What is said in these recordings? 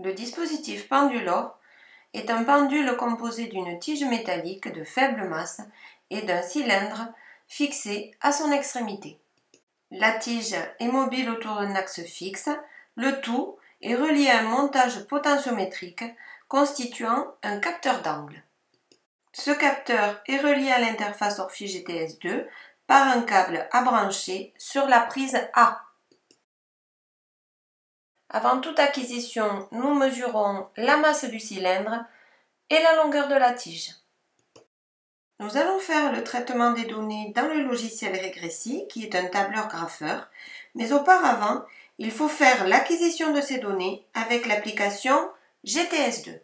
Le dispositif Pendulor est un pendule composé d'une tige métallique de faible masse et d'un cylindre fixé à son extrémité. La tige est mobile autour d'un axe fixe, le tout est relié à un montage potentiométrique constituant un capteur d'angle. Ce capteur est relié à l'interface Orphie GTS2 par un câble à brancher sur la prise A. Avant toute acquisition, nous mesurons la masse du cylindre et la longueur de la tige. Nous allons faire le traitement des données dans le logiciel Regressi, qui est un tableur grapheur, mais auparavant, il faut faire l'acquisition de ces données avec l'application GTS2.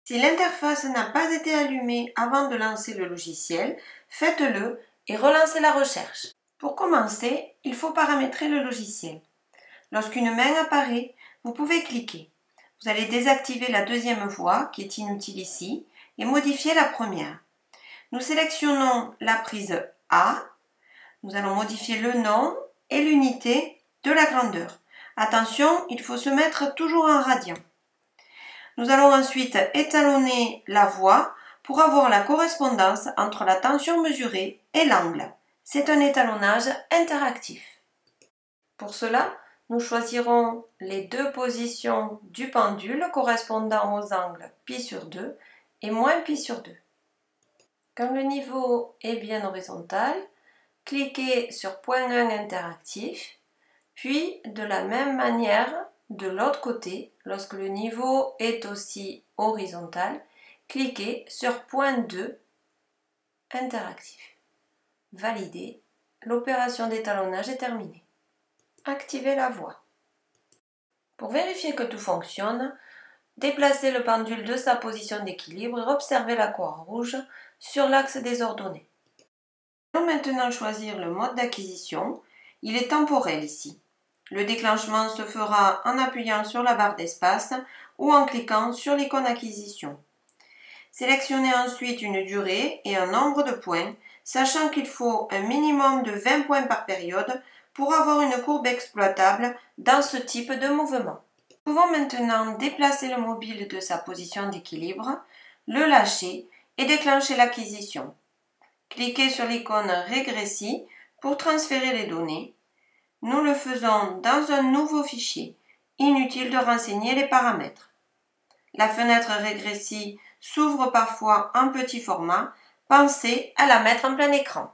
Si l'interface n'a pas été allumée avant de lancer le logiciel, faites-le et relancez la recherche. Pour commencer, il faut paramétrer le logiciel. Lorsqu'une main apparaît, vous pouvez cliquer. Vous allez désactiver la deuxième voie, qui est inutile ici, et modifier la première. Nous sélectionnons la prise A. Nous allons modifier le nom et l'unité de la grandeur. Attention, il faut se mettre toujours en radians. Nous allons ensuite étalonner la voie pour avoir la correspondance entre la tension mesurée et l'angle. C'est un étalonnage interactif. Pour cela, nous choisirons les deux positions du pendule correspondant aux angles π/2 et -π/2. Quand le niveau est bien horizontal, cliquez sur point 1 interactif, puis de la même manière, de l'autre côté, lorsque le niveau est aussi horizontal, cliquez sur point 2 interactif. Validez, l'opération d'étalonnage est terminée. Activez la voie. Pour vérifier que tout fonctionne, déplacez le pendule de sa position d'équilibre et observez la croix rouge sur l'axe des ordonnées. Nous allons maintenant choisir le mode d'acquisition. Il est temporel ici. Le déclenchement se fera en appuyant sur la barre d'espace ou en cliquant sur l'icône acquisition. Sélectionnez ensuite une durée et un nombre de points, sachant qu'il faut un minimum de 20 points par période pour avoir une courbe exploitable dans ce type de mouvement. Nous pouvons maintenant déplacer le mobile de sa position d'équilibre, le lâcher et déclencher l'acquisition. Cliquez sur l'icône Regressi pour transférer les données. Nous le faisons dans un nouveau fichier. Inutile de renseigner les paramètres. La fenêtre Regressi s'ouvre parfois en petit format. Pensez à la mettre en plein écran.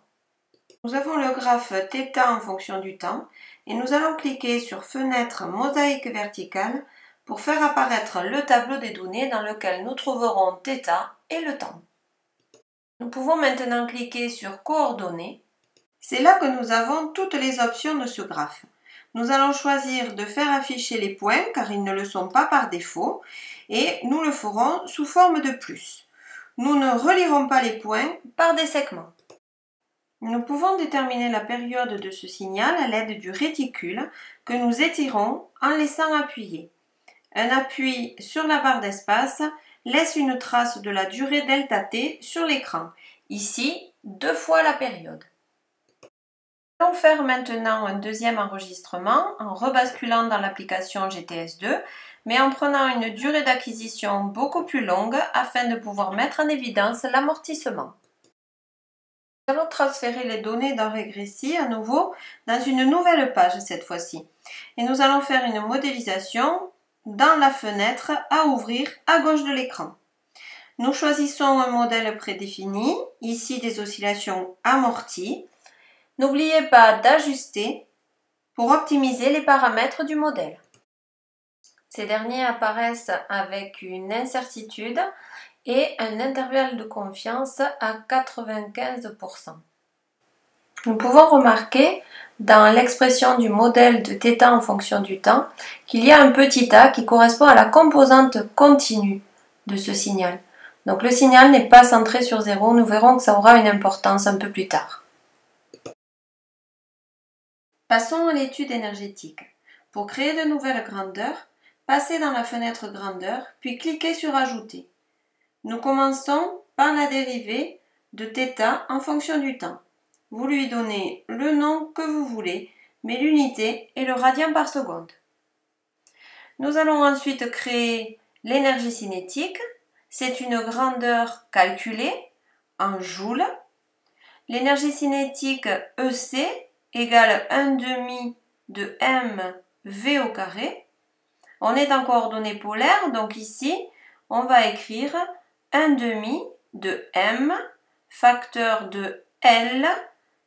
Nous avons le graphe θ en fonction du temps et nous allons cliquer sur Fenêtre mosaïque verticale pour faire apparaître le tableau des données dans lequel nous trouverons θ et le temps. Nous pouvons maintenant cliquer sur Coordonnées. C'est là que nous avons toutes les options de ce graphe. Nous allons choisir de faire afficher les points car ils ne le sont pas par défaut et nous le ferons sous forme de plus. Nous ne relierons pas les points par des segments. Nous pouvons déterminer la période de ce signal à l'aide du réticule que nous étirons en laissant appuyer. Un appui sur la barre d'espace laisse une trace de la durée ΔT sur l'écran. Ici, 2 fois la période. Nous allons faire maintenant un deuxième enregistrement en rebasculant dans l'application GTS2, mais en prenant une durée d'acquisition beaucoup plus longue afin de pouvoir mettre en évidence l'amortissement. Nous allons transférer les données dans Regressi à nouveau dans une nouvelle page cette fois-ci. Et nous allons faire une modélisation dans la fenêtre à ouvrir à gauche de l'écran. Nous choisissons un modèle prédéfini, ici des oscillations amorties. N'oubliez pas d'ajuster pour optimiser les paramètres du modèle. Ces derniers apparaissent avec une incertitude et un intervalle de confiance à 95%. Nous pouvons remarquer dans l'expression du modèle de θ en fonction du temps qu'il y a un petit a qui correspond à la composante continue de ce signal. Donc le signal n'est pas centré sur 0, nous verrons que ça aura une importance un peu plus tard. Passons à l'étude énergétique. Pour créer de nouvelles grandeurs, passez dans la fenêtre grandeur, puis cliquez sur Ajouter. Nous commençons par la dérivée de θ en fonction du temps. Vous lui donnez le nom que vous voulez, mais l'unité est le radian par seconde. Nous allons ensuite créer l'énergie cinétique. C'est une grandeur calculée en joules. L'énergie cinétique EC égale 1/2 de mv au carré. On est en coordonnées polaires, donc ici, on va écrire 1/2 de m, facteur de L,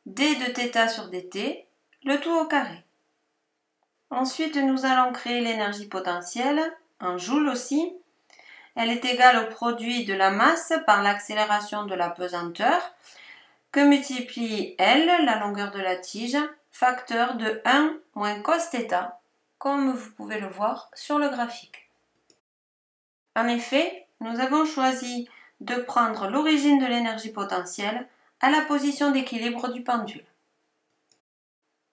d de θ sur dt, le tout au carré. Ensuite, nous allons créer l'énergie potentielle, en joules aussi. Elle est égale au produit de la masse par l'accélération de la pesanteur, que multiplie L, la longueur de la tige, facteur de 1 moins cos θ, comme vous pouvez le voir sur le graphique. En effet, nous avons choisi de prendre l'origine de l'énergie potentielle à la position d'équilibre du pendule.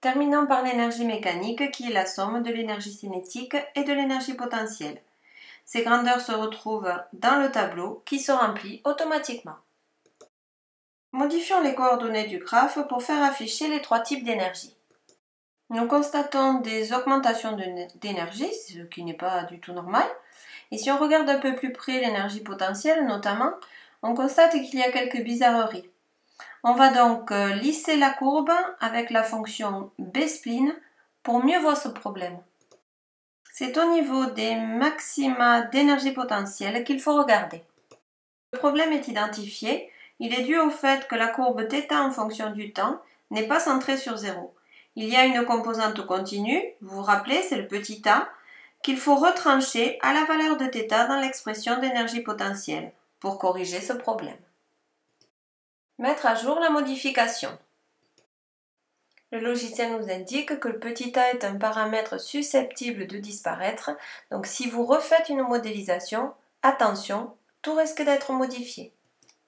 Terminons par l'énergie mécanique qui est la somme de l'énergie cinétique et de l'énergie potentielle. Ces grandeurs se retrouvent dans le tableau qui se remplit automatiquement. Modifions les coordonnées du graphe pour faire afficher les trois types d'énergie. Nous constatons des augmentations d'énergie, ce qui n'est pas du tout normal. Et si on regarde un peu plus près l'énergie potentielle notamment, on constate qu'il y a quelques bizarreries. On va donc lisser la courbe avec la fonction b-spline pour mieux voir ce problème. C'est au niveau des maxima d'énergie potentielle qu'il faut regarder. Le problème est identifié. Il est dû au fait que la courbe θ en fonction du temps n'est pas centrée sur 0. Il y a une composante continue, vous vous rappelez, c'est le petit a, qu'il faut retrancher à la valeur de θ dans l'expression d'énergie potentielle pour corriger ce problème. Mettre à jour la modification. Le logiciel nous indique que le petit a est un paramètre susceptible de disparaître, donc si vous refaites une modélisation, attention, tout risque d'être modifié.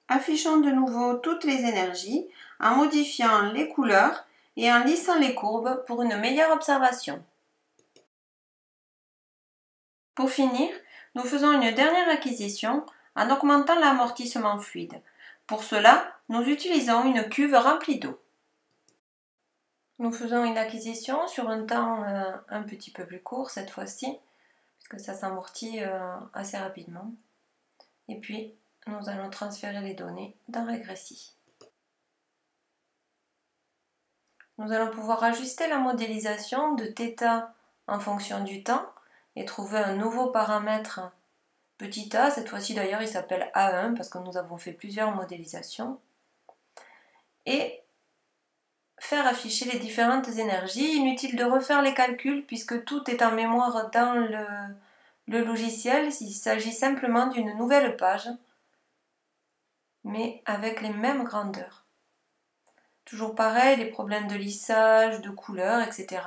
Affichons de nouveau toutes les énergies en modifiant les couleurs et en lissant les courbes pour une meilleure observation. Pour finir, nous faisons une dernière acquisition en augmentant l'amortissement fluide. Pour cela, nous utilisons une cuve remplie d'eau. Nous faisons une acquisition sur un temps un petit peu plus court cette fois-ci, puisque ça s'amortit assez rapidement. Et puis, nous allons transférer les données dans Regressi. Nous allons pouvoir ajuster la modélisation de θ en fonction du temps et trouver un nouveau paramètre petit a. Cette fois-ci d'ailleurs il s'appelle A1 parce que nous avons fait plusieurs modélisations. Et faire afficher les différentes énergies. Inutile de refaire les calculs puisque tout est en mémoire dans le logiciel. Il s'agit simplement d'une nouvelle page, mais avec les mêmes grandeurs. Toujours pareil, les problèmes de lissage, de couleur, etc.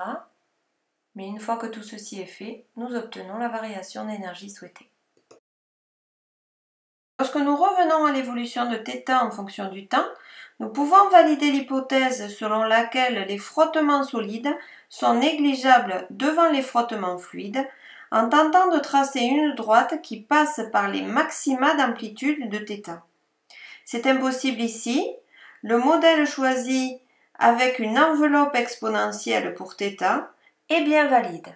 Mais une fois que tout ceci est fait, nous obtenons la variation d'énergie souhaitée. Lorsque nous revenons à l'évolution de θ en fonction du temps, nous pouvons valider l'hypothèse selon laquelle les frottements solides sont négligeables devant les frottements fluides en tentant de tracer une droite qui passe par les maxima d'amplitude de θ. C'est impossible ici. Le modèle choisi avec une enveloppe exponentielle pour θ est bien valide.